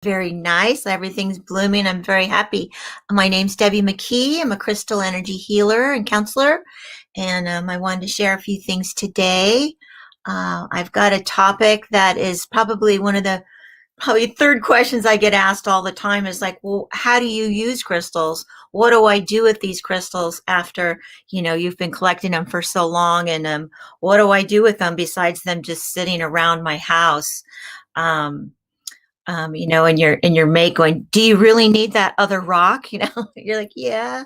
Very nice. Everything's blooming. I'm very happy. My name's Debbie McKee. I'm a crystal energy healer and counselor, and I wanted to share a few things today. I've got a topic that is probably one of the probably third questions I get asked all the time is like, well, how do you use crystals? What do I do with these crystals after, you've been collecting them for so long? And what do I do with them besides them just sitting around my house? Um, and your mate going, do you really need that other rock? You're like, yeah.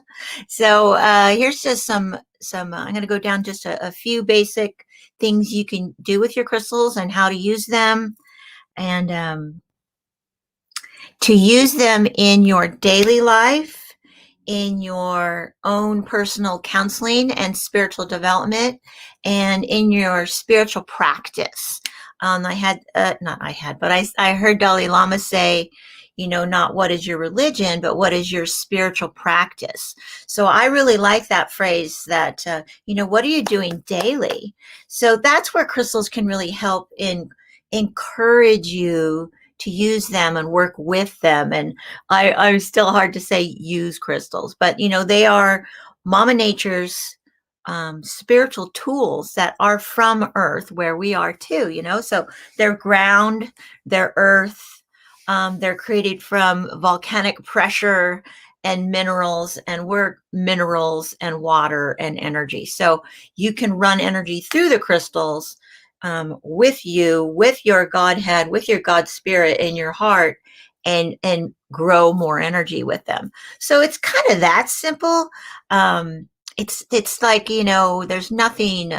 So here's just some. I'm going to go down just a few basic things you can do with your crystals and how to use them, and to use them in your daily life, in your own personal counseling and spiritual development, and in your spiritual practice. I heard Dalai Lama say, not what is your religion, but what is your spiritual practice. So I really like that phrase that, what are you doing daily? So that's where crystals can really help in encourage you to use them and work with them. And I'm still hard to say use crystals, but they are Mama Nature's spiritual tools that are from Earth, where we are too. So they're ground, they're earth, they're created from volcanic pressure and minerals, and we're minerals and water and energy. So you can run energy through the crystals with you, with your Godhead, with your God spirit in your heart, and grow more energy with them. So it's kind of that simple. It's like, there's nothing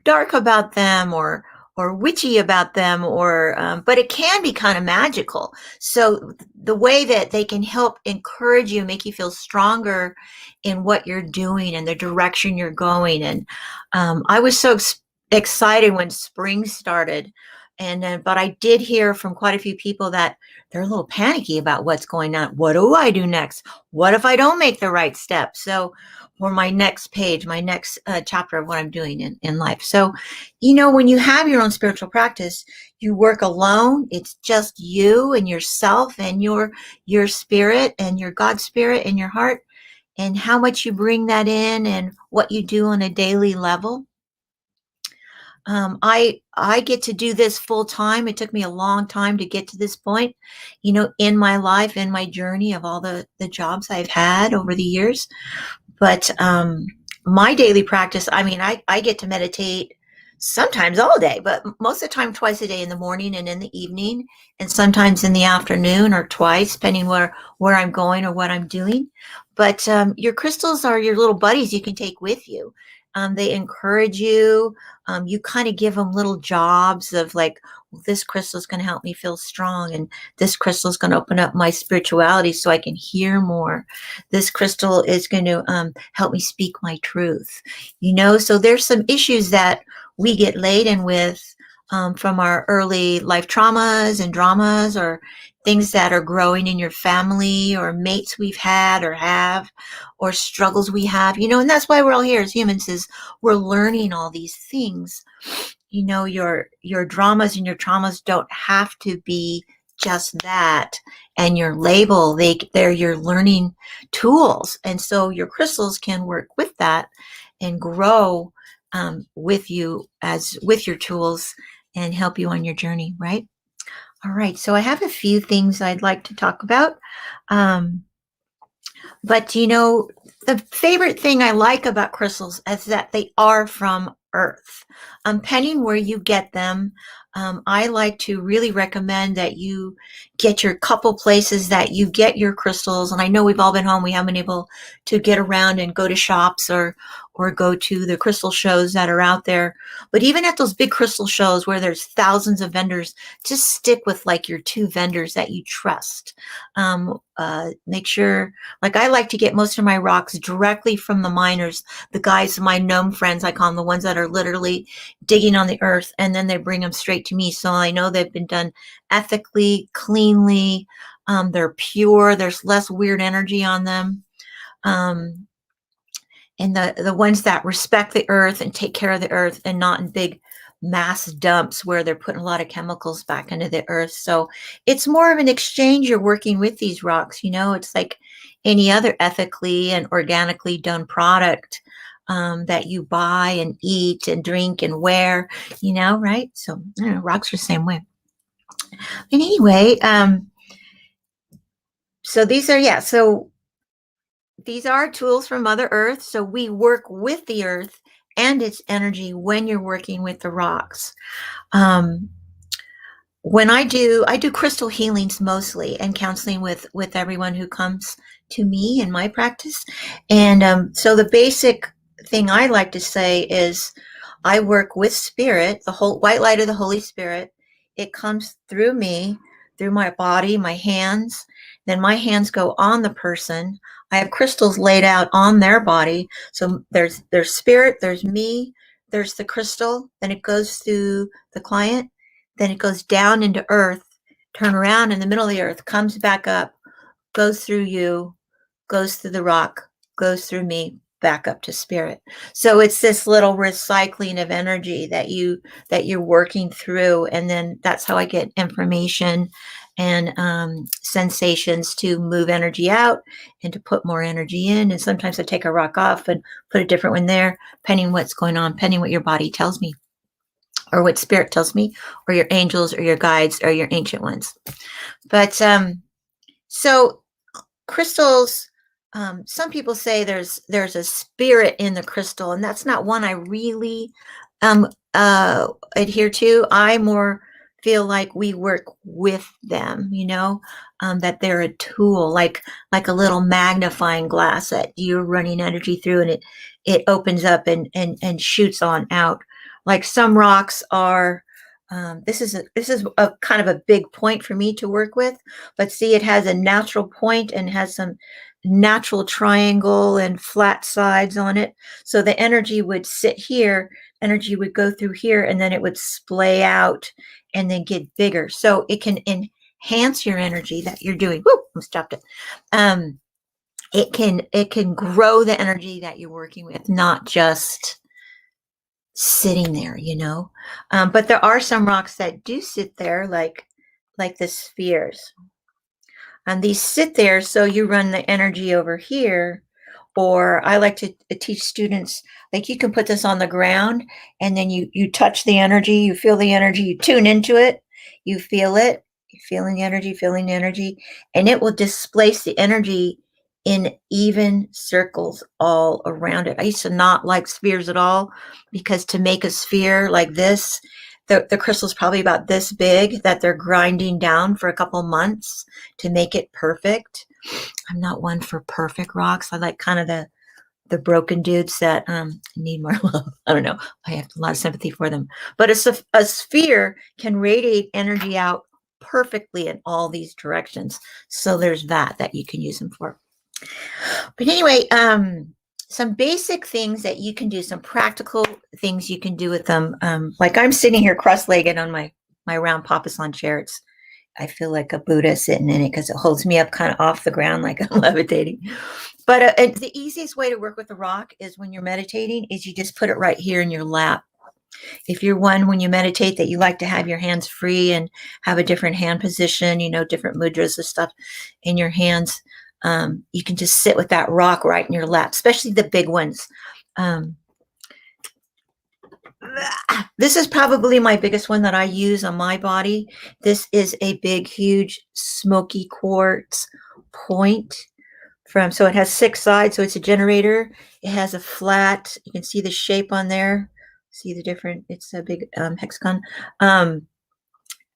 dark about them or witchy about them, or but it can be kind of magical. So the way that they can help encourage you, make you feel stronger in what you're doing and the direction you're going. And I was so excited when spring started, and but I did hear from quite a few people that they're a little panicky about what's going on. What do I do next? What if I don't make the right step? So for my next page, my next chapter of what I'm doing in life. So, when you have your own spiritual practice, you work alone. It's just you and yourself and your spirit and your God spirit and your heart, and how much you bring that in and what you do on a daily level. I get to do this full time. It took me a long time to get to this point, in my life, in my journey of all the jobs I've had over the years. But my daily practice, I get to meditate sometimes all day, but most of the time twice a day, in the morning and in the evening, and sometimes in the afternoon, or twice, depending where I'm going or what I'm doing. But your crystals are your little buddies you can take with you. They encourage you. You kind of give them little jobs of like, well, this crystal is going to help me feel strong, and this crystal is going to open up my spirituality so I can hear more. This crystal is going to help me speak my truth. So there's some issues that we get laden with from our early life traumas and dramas, or things that are growing in your family, or mates we've had or have, or struggles we have, and that's why we're all here as humans, is we're learning all these things. Your dramas and your traumas don't have to be just that, and your label, they're your learning tools. And so your crystals can work with that and grow with you, as with your tools, and help you on your journey, right? All right, so I have a few things I'd like to talk about. But the favorite thing I like about crystals is that they are from Earth. Depending where you get them, I like to really recommend that you get your couple places that you get your crystals. And I know we've all been home. We haven't been able to get around and go to shops or go to the crystal shows that are out there. But even at those big crystal shows where there's thousands of vendors, just stick with like your two vendors that you trust. Make sure, like, I like to get most of my rocks directly from the miners, the guys, my gnome friends, I call them, the ones that are literally digging on the earth, and then they bring them straight to me. So I know they've been done ethically, cleanly. They're pure. There's less weird energy on them. And the ones that respect the earth and take care of the earth, and not in big mass dumps where they're putting a lot of chemicals back into the earth. So it's more of an exchange. You're working with these rocks, it's like any other ethically and organically done product that you buy and eat and drink and wear, right? So rocks are the same way. And anyway, so these are tools from Mother Earth. So we work with the earth and its energy when you're working with the rocks. When I do crystal healings mostly, and counseling with everyone who comes to me in my practice. And so the basic thing I like to say is I work with spirit, the whole white light of the Holy Spirit. It comes through me, through my body, my hands. Then my hands go on the person. I have crystals laid out on their body. So there's spirit, there's me, there's the crystal. Then it goes through the client. Then it goes down into earth, turn around in the middle of the earth, comes back up, goes through you, goes through the rock, goes through me, back up to spirit. So it's this little recycling of energy that you're working through. And then that's how I get information and sensations to move energy out and to put more energy in. And sometimes I take a rock off and put a different one there, depending what's going on, depending what your body tells me, or what spirit tells me, or your angels, or your guides, or your ancient ones. But so crystals, some people say there's a spirit in the crystal, and that's not one I really adhere to. I more feel like we work with them, that they're a tool, like a little magnifying glass that you're running energy through, and it opens up and shoots on out. Like some rocks are, this is a kind of a big point for me to work with, but see, it has a natural point and has some natural triangle and flat sides on it. So the energy would sit here, energy would go through here, and then it would splay out and then get bigger. So it can enhance your energy that you're doing. Woo, I stopped it. It can grow the energy that you're working with, not just sitting there, but there are some rocks that do sit there, like the spheres, and these sit there. So you run the energy over here, or I like to teach students, like, you can put this on the ground, and then you touch the energy, you feel the energy, you tune into it, you feel it, you're feeling the energy, and it will displace the energy in even circles all around it. I used to not like spheres at all, because to make a sphere like this, the crystal's probably about this big that they're grinding down for a couple months to make it perfect. I'm not one for perfect rocks. I like kind of the broken dudes that need more love. I don't know. I have a lot of sympathy for them. But a sphere can radiate energy out perfectly in all these directions. So there's that you can use them for. But anyway, some basic things that you can do, some practical things you can do with them. Like I'm sitting here cross-legged on my round papasan chair. I feel like a Buddha sitting in it because it holds me up kind of off the ground like I'm levitating. But the easiest way to work with the rock is when you're meditating is you just put it right here in your lap. If you're one, when you meditate, that you like to have your hands free and have a different hand position, different mudras and stuff in your hands, you can just sit with that rock right in your lap, especially the big ones. This is probably my biggest one that I use on my body. This is a big, huge Smoky Quartz point so it has 6 sides. So it's a generator. It has a flat, you can see the shape on there. See the different, it's a big hexagon.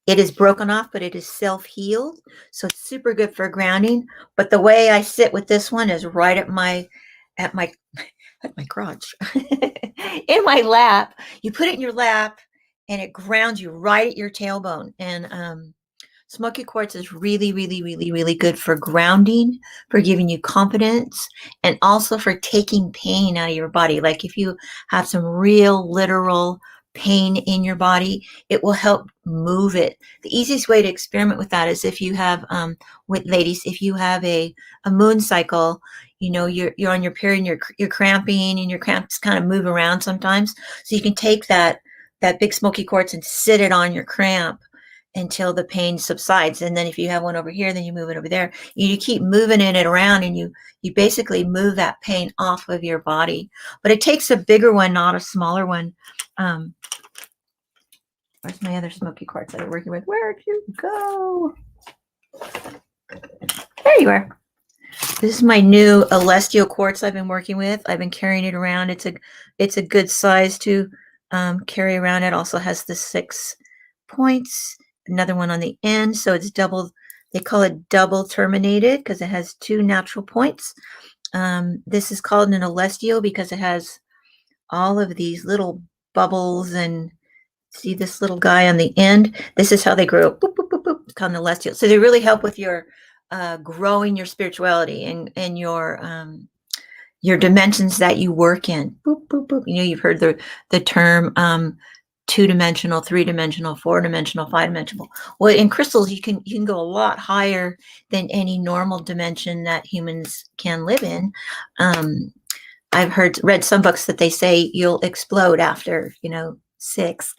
It is broken off, but it is self-healed. So it's super good for grounding. But the way I sit with this one is right at my crotch, in my lap. You put it in your lap and it grounds you right at your tailbone. And Smoky Quartz is really, really, really, really good for grounding, for giving you confidence, and also for taking pain out of your body. Like if you have some real literal pain in your body, it will help move it. The easiest way to experiment with that is if you have, with ladies, if you have a moon cycle, you're on your period and you're cramping, and your cramps kind of move around sometimes. So you can take that that big smoky quartz and sit it on your cramp until the pain subsides. And then if you have one over here, then you move it over there. You keep moving it around, and you basically move that pain off of your body. But it takes a bigger one, not a smaller one. Where's my other smoky quartz that I'm working with? Where'd you go? There you are. This is my new celestial quartz I've been working with. I've been carrying it around. It's a good size to carry around. It also has the 6 points, another one on the end, so it's double. They call it double terminated because it has 2 natural points. This is called an celestial because it has all of these little bubbles, and see this little guy on the end. This is how they grow. Boop, boop, boop, boop. It's called an celestial. So they really help with your growing your spirituality and your dimensions that you work in. Boop, boop, boop. You know, you've heard the term 2-dimensional, 3-dimensional, 4-dimensional, 5-dimensional. Well, in crystals, you can go a lot higher than any normal dimension that humans can live in. I've read some books that they say you'll explode after 6,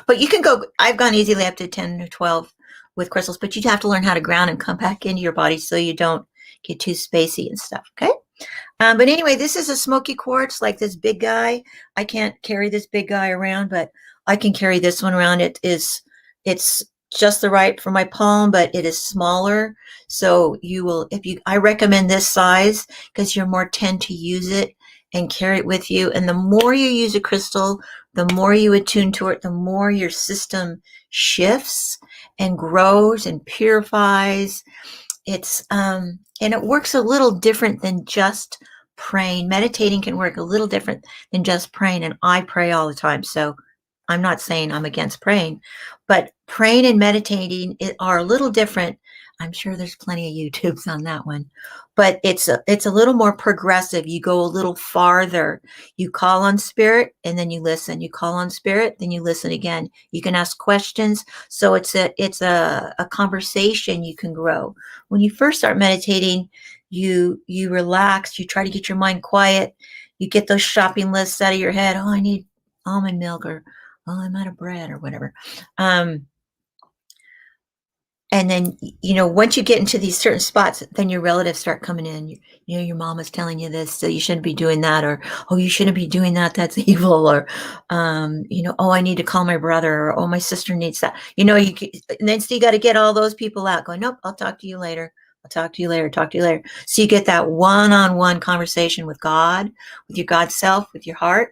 but you can go. I've gone easily up to 10 or 12 with crystals, but you have to learn how to ground and come back into your body so you don't get too spacey and stuff. Okay. But anyway, this is a smoky quartz, like this big guy. I can't carry this big guy around, but I can carry this one around. It's just the right for my palm, but it is smaller. So I recommend this size because you're more tend to use it and carry it with you. And the more you use a crystal, the more you attune to it, the more your system shifts and grows and purifies. It's and it works a little different than just praying. Meditating can work a little different than just praying, and I pray all the time. So I'm not saying I'm against praying, but praying and meditating are a little different. I'm sure there's plenty of YouTubes on that one, but it's a little more progressive. You go a little farther. You call on spirit and then you listen. You call on spirit, then you listen again. You can ask questions. So it's a conversation you can grow. When you first start meditating, you relax. You try to get your mind quiet. You get those shopping lists out of your head. Oh, I need almond milk, or oh, I'm out of bread, or whatever. And then, once you get into these certain spots, then your relatives start coming in. Your mom is telling you this, so you shouldn't be doing that. Or, oh, you shouldn't be doing that. That's evil. Or, oh, I need to call my brother. Or, oh, my sister needs that. And then so you got to get all those people out going, nope, I'll talk to you later. I'll talk to you later. Talk to you later. So you get that one-on-one conversation with God, with your God self, with your heart,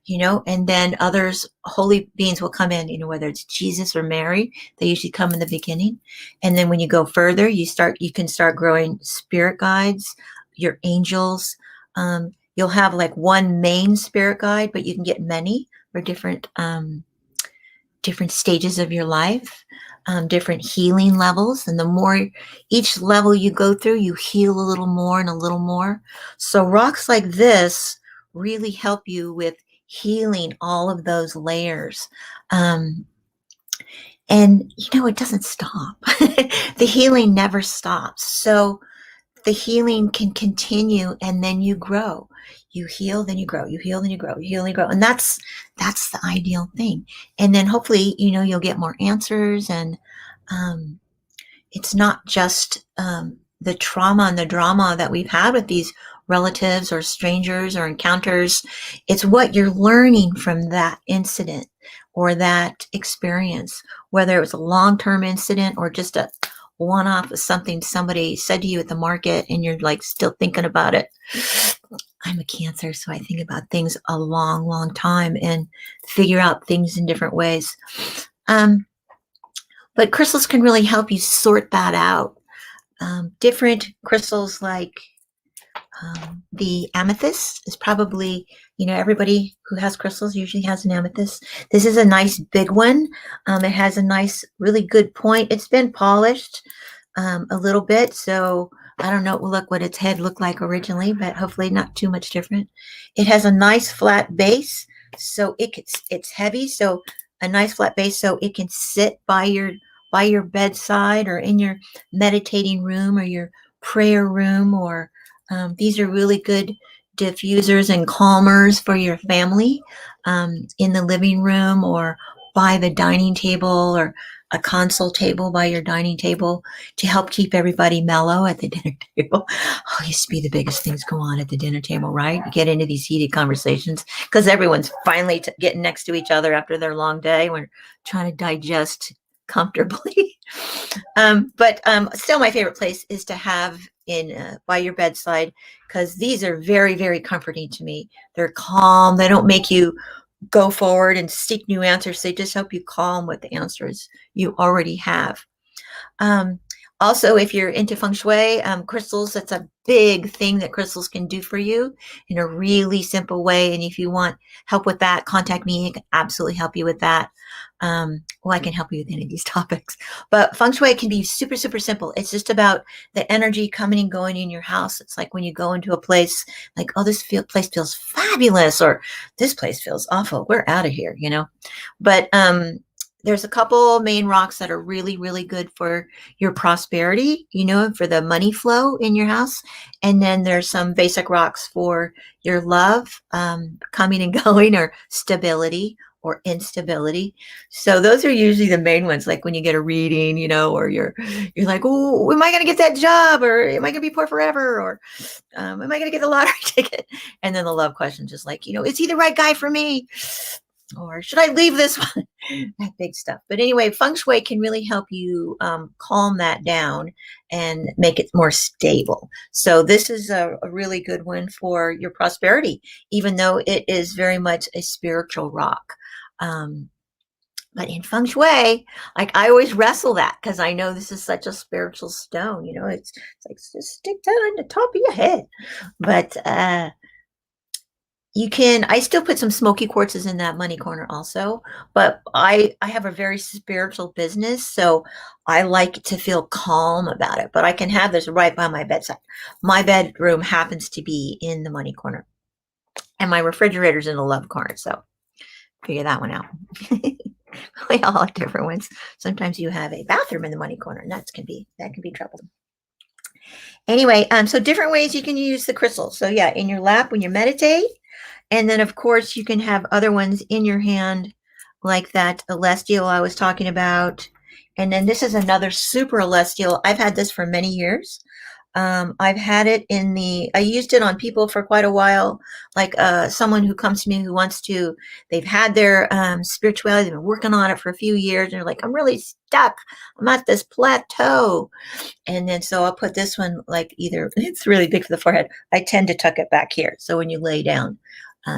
and then others, holy beings will come in, whether it's Jesus or Mary. They usually come in the beginning. And then when you go further, you can start growing spirit guides, your angels. You'll have like one main spirit guide, but you can get many for different stages of your life, different healing levels. And the more each level you go through, you heal a little more and a little more. So rocks like this really help you with healing all of those layers. And it doesn't stop. The healing never stops. So the healing can continue, and then you grow. You heal, then you grow. You heal, then you grow. You heal, then you grow. And that's the ideal thing. And then hopefully, you'll get more answers. And it's not just the trauma and the drama that we've had with these relatives or strangers or encounters. It's what you're learning from that incident or that experience, whether it was a long-term incident or just a one-off of something somebody said to you at the market and you're like still thinking about it. I'm a Cancer, so I think about things a long, long time and figure out things in different ways. But crystals can really help you sort that out. Different crystals like the amethyst is probably, everybody who has crystals usually has an amethyst. This is a nice big one. It has a nice, really good point. It's been polished a little bit, so I don't know what its head looked like originally, but hopefully not too much different. It has a nice flat base, so it's heavy, so a nice flat base, so it can sit by your bedside or in your meditating room or your prayer room, or these are really good diffusers and calmers for your family in the living room or by the dining table, or a console table by your dining table to help keep everybody mellow at the dinner table. Oh, it used to be the biggest things go on at the dinner table, right? You get into these heated conversations because everyone's finally getting next to each other after their long day when trying to digest comfortably. But still, my favorite place is to have in by your bedside, because these are very, very comforting to me. They're calm. They don't make you go forward and seek new answers. They just help you calm with the answers you already have. Um, Also, if you're into Feng Shui, crystals, that's a big thing that crystals can do for you in a really simple way. And if you want help with that, contact me. I can absolutely help you with that. Well, I can help you with any of these topics. But Feng Shui can be super, super simple. It's just about the energy coming and going in your house. It's like when you go into a place, like, oh, this place feels fabulous, or this place feels awful. We're out of here, you know. But there's a couple main rocks that are really, really good for your prosperity, you know, for the money flow in your house. And then there's some basic rocks for your love, coming and going, or stability or instability. So those are usually the main ones, like when you get a reading, you know, or you're like, oh, am I going to get that job? Or am I going to be poor forever? Or am I going to get the lottery ticket? And then the love question, just like, you know, is he the right guy for me? Or should I leave this one? That big stuff. But anyway, Feng Shui can really help you calm that down and make it more stable. So this is a really good one for your prosperity, even though it is very much a spiritual rock. But in Feng Shui, like, I always wrestle that because I know this is such a spiritual stone. You know, it's like, just stick that on the top of your head. But you can, I still put some smoky quartzes in that money corner also, but I have a very spiritual business, so I like to feel calm about it, but I can have this right by my bedside. My bedroom happens to be in the money corner, and my refrigerator's in the love corner, so figure that one out. We all have different ones. Sometimes you have a bathroom in the money corner, and that can be troublesome. Anyway, so different ways you can use the crystals. So yeah, in your lap when you meditate. And then, of course, you can have other ones in your hand, like that celestial I was talking about. And then this is another super celestial. I've had this for many years. I've had it I used it on people for quite a while, like someone who comes to me who wants to, they've had their spirituality, they've been working on it for a few years, and they're like, I'm really stuck. I'm at this plateau. And then so I'll put this one, like, either, it's really big for the forehead. I tend to tuck it back here. So when you lay down,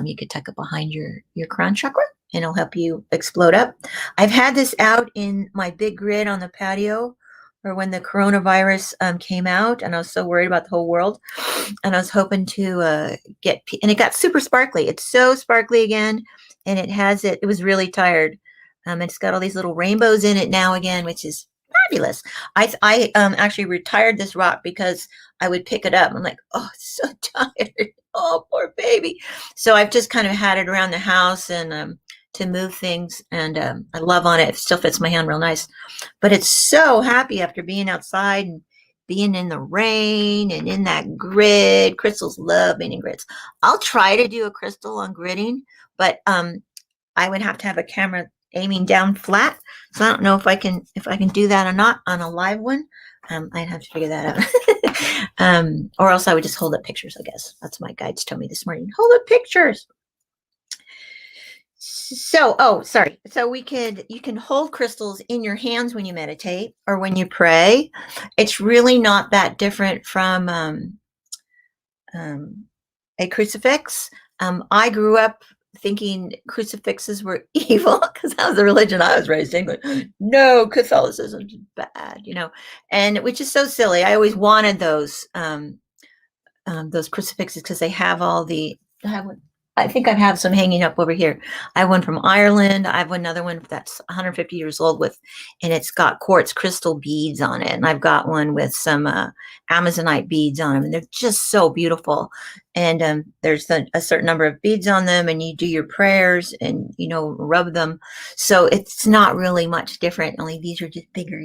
you could tuck it behind your crown chakra, and it'll help you explode up. I've had this out in my big grid on the patio, or when the coronavirus came out, and I was so worried about the whole world, and I was hoping to and it got super sparkly. It's so sparkly again, and it was really tired. It's got all these little rainbows in it now again, which is fabulous. I actually retired this rock because I would pick it up. I'm like, oh, it's so tired. Oh, poor baby. So I've just kind of had it around the house and to move things, and I love on it. It still fits my hand real nice. But it's so happy after being outside and being in the rain and in that grid. Crystals love being in grids. I'll try to do a crystal on gridding, but I would have to have a camera aiming down flat. So I don't know if I can do that or not on a live one. I'd have to figure that out. Or else I would just hold up pictures, I guess. That's what my guides told me this morning. Hold up pictures. So, oh, sorry. So you can hold crystals in your hands when you meditate or when you pray. It's really not that different from a crucifix. I grew up thinking crucifixes were evil because that was the religion I was raised in. Going, no, Catholicism's bad, you know, and which is so silly. I always wanted those crucifixes because they have all the. I have one. I think I have some hanging up over here. I have one from Ireland. I have another one that's 150 years old and it's got quartz crystal beads on it. And I've got one with some Amazonite beads on them. And they're just so beautiful. And there's a certain number of beads on them, and you do your prayers and, rub them. So it's not really much different. Only these are just bigger,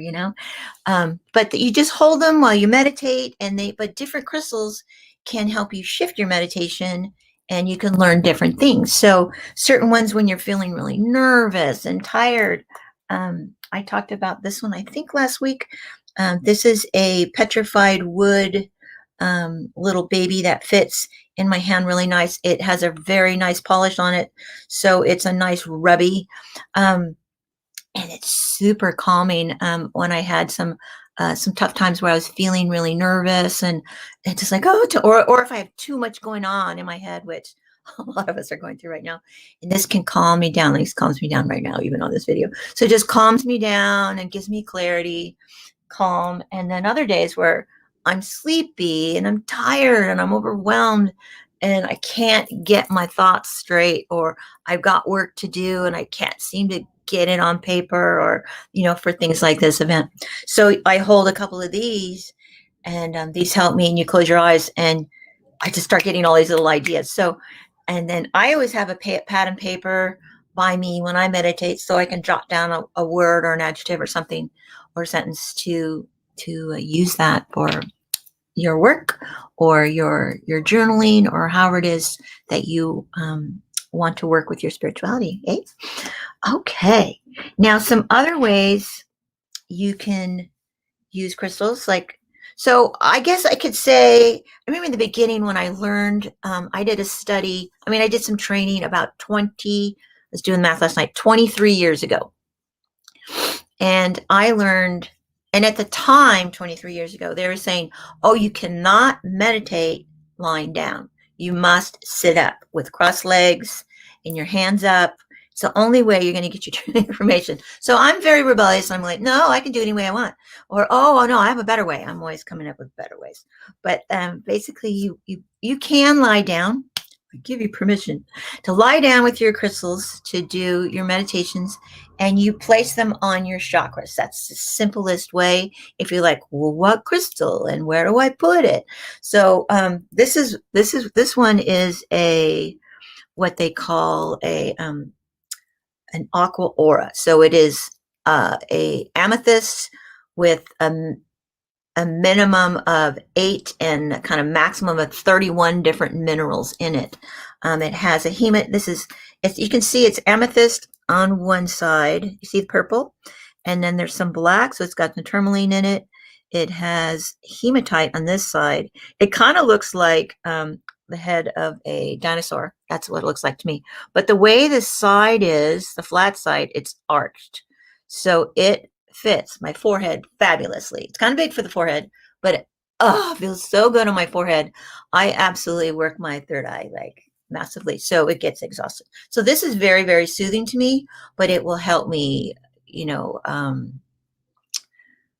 but you just hold them while you meditate, but different crystals can help you shift your meditation, and you can learn different things. So certain ones when you're feeling really nervous and tired. I talked about this one, I think last week. This is a Petrified Wood little baby that fits in my hand really nice. It has a very nice polish on it. So it's a nice rubby. And it's super calming when I had some tough times where I was feeling really nervous, and it's just like, or if I have too much going on in my head, which a lot of us are going through right now, and this can calm me down. This calms me down right now, even on this video. So it just calms me down and gives me clarity, calm. And then other days where I'm sleepy and I'm tired and I'm overwhelmed and I can't get my thoughts straight, or I've got work to do and I can't seem to get it on paper, or for things like this event. So I hold a couple of these, and these help me. And you close your eyes and I just start getting all these little ideas. So, and then I always have a pad and paper by me when I meditate, so I can jot down a word or an adjective or something or a sentence to use that for your work or your journaling, or however it is that you want to work with your spirituality. Okay. Now, some other ways you can use crystals, so I guess I could say, I remember in the beginning when I learned, I did a study. I did some training about I was doing math last night, 23 years ago. And I learned, and at the time, 23 years ago, they were saying, oh, you cannot meditate lying down. You must sit up with crossed legs and your hands up. It's the only way you're going to get your information. So I'm very rebellious. I'm like, no, I can do it any way I want. Or, oh, no, I have a better way. I'm always coming up with better ways. But basically, you can lie down. I give you permission to lie down with your crystals to do your meditations, and you place them on your chakras. That's the simplest way. If you're like, well, what crystal and where do I put it? So this one is what they call an Aqua Aura. So it is a amethyst with a minimum of 8 and kind of maximum of 31 different minerals in it. It has a you can see it's amethyst on one side. You see the purple, and then there's some black. So it's got the tourmaline in it. It has hematite on this side. It kind of looks like the head of a dinosaur. That's what it looks like to me. But the way the side is, the flat side, it's arched. So it fits my forehead fabulously. It's kind of big for the forehead, but it feels so good on my forehead. I absolutely work my third eye massively. So it gets exhausted. So this is very, very soothing to me, but it will help me,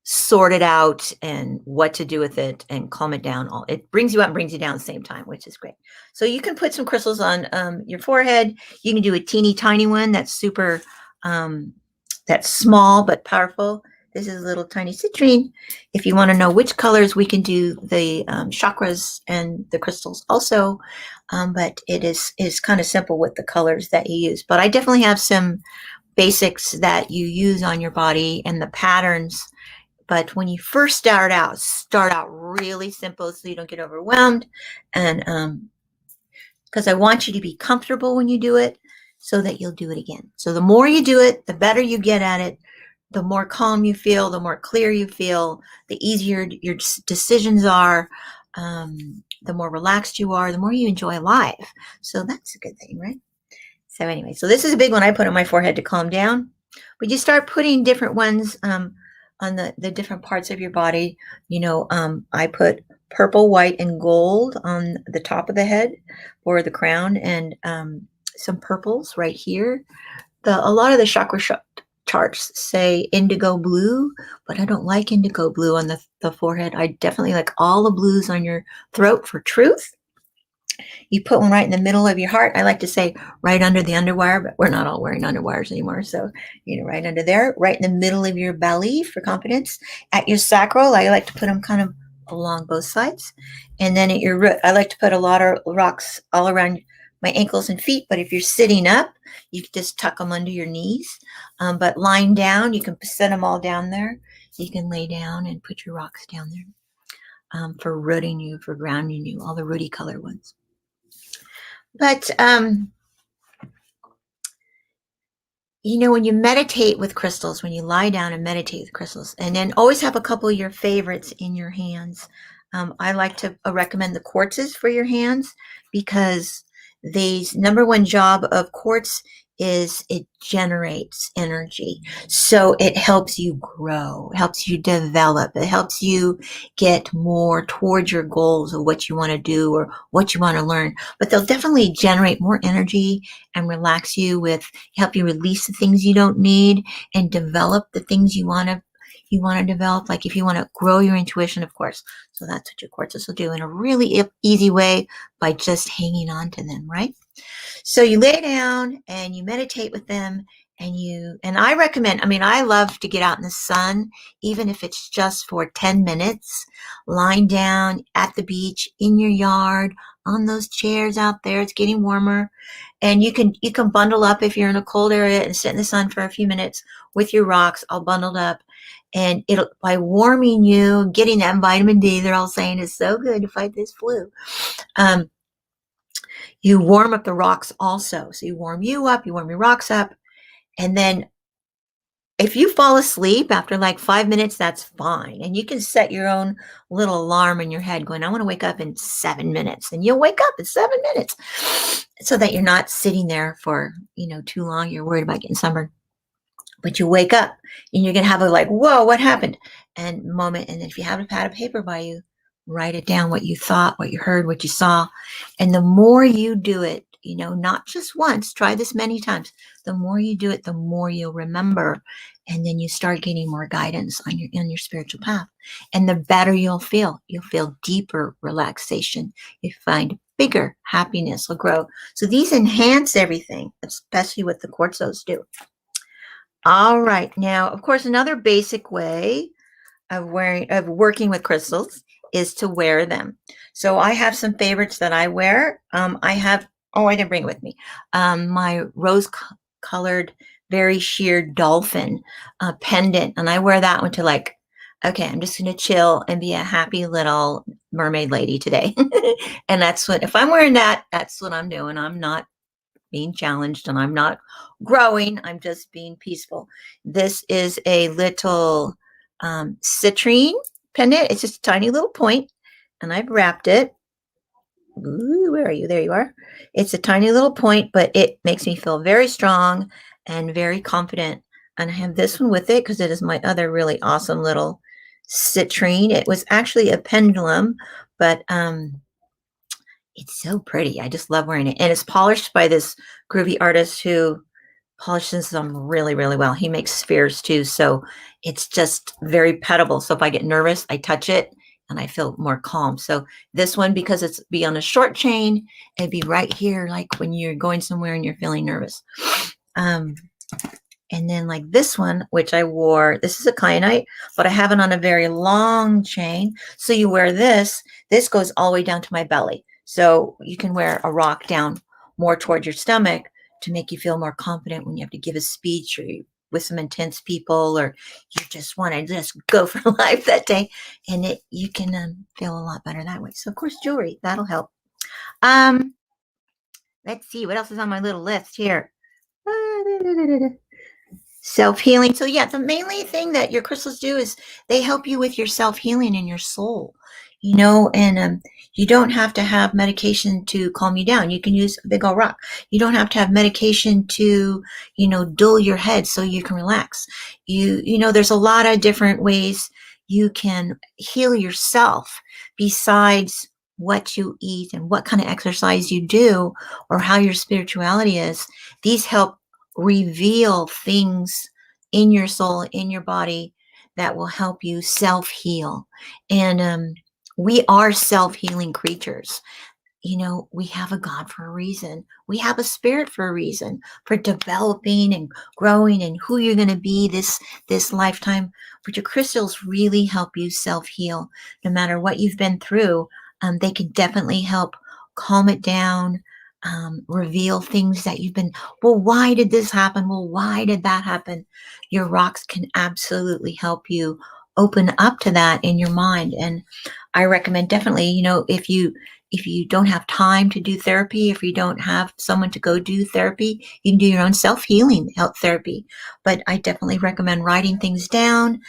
sort it out and what to do with it and calm it down. It brings you up and brings you down at the same time, which is great. So you can put some crystals on your forehead. You can do a teeny tiny one that's super, that's small but powerful. This is a little tiny citrine. If you want to know which colors, we can do the chakras and the crystals also. But it is kind of simple with the colors that you use. But I definitely have some basics that you use on your body and the patterns. But when you first start out really simple so you don't get overwhelmed. And because I want you to be comfortable when you do it so that you'll do it again. So the more you do it, the better you get at it, the more calm you feel, the more clear you feel, the easier your decisions are, the more relaxed you are, the more you enjoy life. So that's a good thing, right? So anyway, so this is a big one I put on my forehead to calm down. But you start putting different ones on the different parts of your body. I put purple, white, and gold on the top of the head or the crown, and some purples right here. A lot of the chakra charts say indigo blue, but I don't like indigo blue on the forehead. I definitely like all the blues on your throat for truth. You put one right in the middle of your heart. I like to say right under the underwire, but we're not all wearing underwires anymore. So, right under there, right in the middle of your belly for confidence. At your sacral, I like to put them kind of along both sides. And then at your root, I like to put a lot of rocks all around my ankles and feet. But if you're sitting up, you can just tuck them under your knees. But lying down, you can set them all down there. You can lay down and put your rocks down there for rooting you, for grounding you, all the rooty color ones. But, when you meditate with crystals, when you lie down and meditate with crystals, and then always have a couple of your favorites in your hands. I like to recommend the quartzes for your hands because the number one job of quartz is it generates energy. So it helps you grow, helps you develop, it helps you get more towards your goals of what you want to do or what you want to learn. But they'll definitely generate more energy and relax you help you release the things you don't need and develop the things you want to develop. Like if you want to grow your intuition, of course. So that's what your quartzes will do in a really easy way by just hanging on to them, right? So you lay down and you meditate with them and I recommend, I love to get out in the sun, even if it's just for 10 minutes, lying down at the beach, in your yard, on those chairs out there. It's getting warmer. And you can bundle up if you're in a cold area and sit in the sun for a few minutes with your rocks all bundled up. And by warming you, getting that vitamin D, they're all saying is so good to fight this flu. You warm up the rocks also. So you warm you up, you warm your rocks up. And then if you fall asleep after like 5 minutes, that's fine. And you can set your own little alarm in your head going, I want to wake up in 7 minutes. And you'll wake up in 7 minutes so that you're not sitting there for, too long. You're worried about getting sunburned. But you wake up and you're going to have a whoa, what happened? And moment. And if you have a pad of paper by you, write it down, what you thought, what you heard, what you saw. And the more you do it, not just once, try this many times. The more you do it, the more you'll remember. And then you start getting more guidance on your spiritual path. And the better you'll feel. You'll feel deeper relaxation. You find bigger happiness will grow. So these enhance everything, especially what the quartzos do. All right. Now, of course, another basic way of working with crystals is to wear them. So I have some favorites that I wear. I didn't bring it with me. My rose-colored, very sheer dolphin pendant, and I wear that one to okay, I'm just going to chill and be a happy little mermaid lady today. And if I'm wearing that, that's what I'm doing. I'm not being challenged and I'm not growing. I'm just being peaceful. This is a little citrine pendant. It's just a tiny little point and I've wrapped it. Ooh, where are you? There you are. It's a tiny little point, but it makes me feel very strong and very confident. And I have this one with it because it is my other really awesome little citrine. It was actually a pendulum, but it's so pretty. I just love wearing it. And it's polished by this groovy artist who polishes them really, really well. He makes spheres too. So it's just very petable. So if I get nervous, I touch it and I feel more calm. So this one, because it's be on a short chain, it'd be right here, like when you're going somewhere and you're feeling nervous. And then like this one, which I wore, this is a kyanite, but I have it on a very long chain. So you wear this goes all the way down to my belly. So you can wear a rock down more towards your stomach to make you feel more confident when you have to give a speech or with some intense people, or you just want to just go for life that day. And you can feel a lot better that way. So of course, jewelry, that'll help. Let's see what else is on my little list here. Self-healing. So yeah, the mainly thing that your crystals do is they help you with your self-healing in your soul, and you don't have to have medication to calm you down. You can use a big old rock. You don't have to have medication to, dull your head so you can relax. There's a lot of different ways you can heal yourself besides what you eat and what kind of exercise you do or how your spirituality is. These help reveal things in your soul, in your body that will help you self-heal. And we are self-healing creatures. we have a God for a reason. We have a spirit for a reason, for developing and growing and who you're going to be this lifetime. But your crystals really help you self-heal. No matter what you've been through, they can definitely help calm it down, reveal things that you've been, well, why did this happen? Well, why did that happen? Your rocks can absolutely help you open up to that in your mind. And I recommend definitely, if you don't have time to do therapy, if you don't have someone to go do therapy, you can do your own self-healing health therapy. But I definitely recommend writing things down,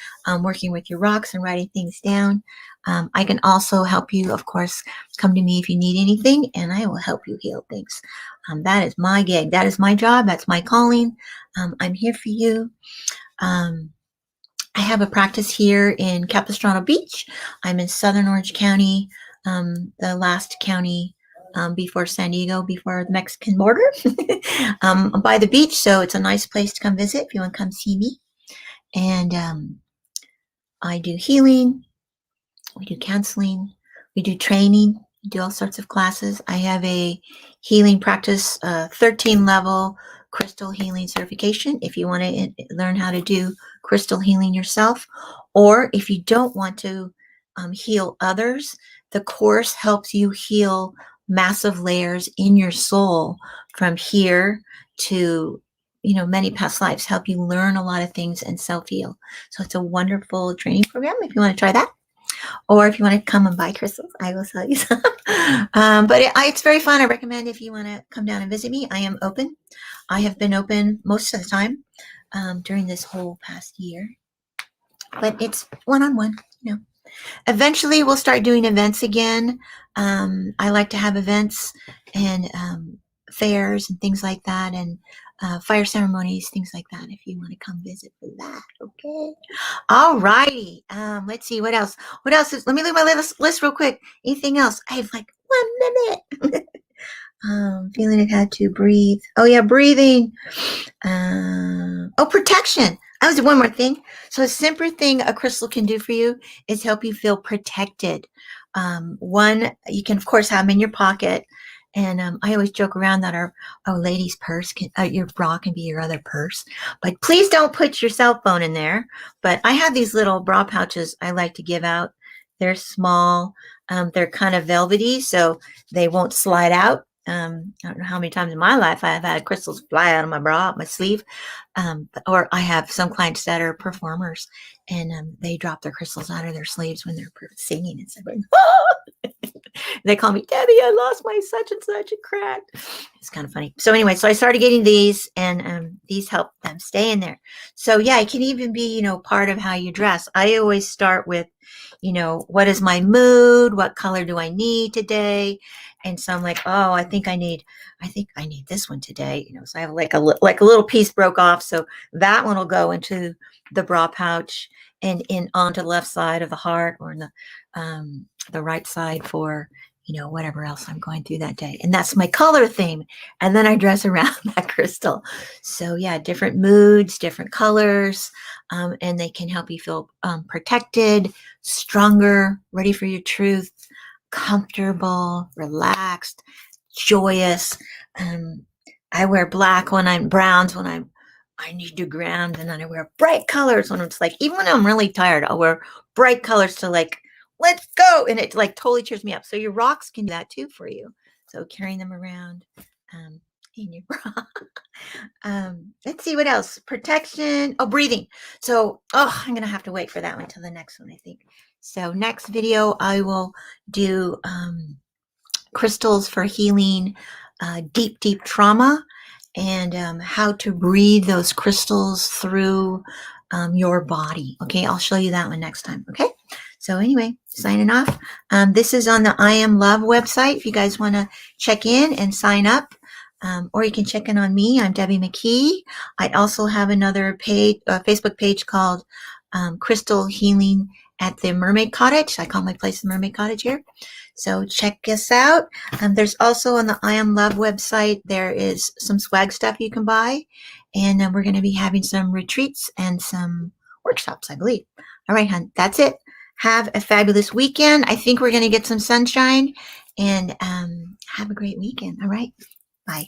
working with your rocks and writing things down. I can also help you, of course, come to me if you need anything, and I will help you heal things. That is my gig. That is my job. That's my calling. I'm here for you. I have a practice here in Capistrano Beach. I'm in Southern Orange County, the last county before San Diego, before the Mexican border. By the beach, so it's a nice place to come visit if you want to come see me. And I do healing, we do counseling, we do training, we do all sorts of classes. I have a healing practice, 13 level crystal healing certification if you want to learn how to do crystal healing yourself, or if you don't want to heal others, the course helps you heal massive layers in your soul from here to many past lives, help you learn a lot of things and self-heal. So it's a wonderful training program if you want to try that. Or if you want to come and buy crystals, I will sell you some. But it's very fun. I recommend if you want to come down and visit me. I am open. I have been open most of the time during this whole past year. But it's one-on-one, Eventually, we'll start doing events again. I like to have events and fairs and things like that, and fire ceremonies, things like that, if you want to come visit for that. Okay. All righty. Let's see. What else? Let me look at my list real quick. Anything else? I have like 1 minute. Feeling it had to breathe. Oh, yeah, breathing. Protection. I was one more thing. So a simple thing a crystal can do for you is help you feel protected. One, you can, of course, have them in your pocket. And I always joke around that our lady's purse, your bra can be your other purse. But please don't put your cell phone in there. But I have these little bra pouches I like to give out. They're small. They're kind of velvety, so they won't slide out. I don't know how many times in my life I have had crystals fly out of my bra, my sleeve. Or I have some clients that are performers, and they drop their crystals out of their sleeves when they're singing and stuff. They call me, Debbie, I lost my such and such and cracked. It's kind of funny. So anyway, so I started getting these, and these help them stay in there. So yeah, it can even be, part of how you dress. I always start with, what is my mood? What color do I need today? And so I'm like, oh, I think I need this one today. So I have like a little piece broke off. So that one will go into the bra pouch and in onto the left side of the heart, or in the right side for, whatever else I'm going through that day. And that's my color theme. And then I dress around that crystal. So yeah, different moods, different colors, and they can help you feel protected, stronger, ready for your truth, comfortable, relaxed, joyous. I wear black when I'm browns when I need to ground, and then I wear bright colors when it's like, even when I'm really tired, I'll wear bright colors to like, let's go. And it like totally cheers me up. So your rocks can do that too for you. So carrying them around in your bra. Let's see what else. Protection. Oh, breathing. So, I'm going to have to wait for that one till the next one, I think. So next video, I will do crystals for healing deep trauma, and how to breathe those crystals through your body. Okay, I'll show you that one next time. Okay, so anyway, signing off. This is on the I Am Love website if you guys want to check in and sign up. Or you can check in on me. I'm Debbie McKee. I also have another page, Facebook page called Crystal Healing at the Mermaid Cottage. I call my place the Mermaid Cottage here. So check us out. There's also on the I Am Love website, there is some swag stuff you can buy. And we're going to be having some retreats and some workshops, I believe. All right, hon, that's it. Have a fabulous weekend. I think we're going to get some sunshine. and have a great weekend. All right. Bye.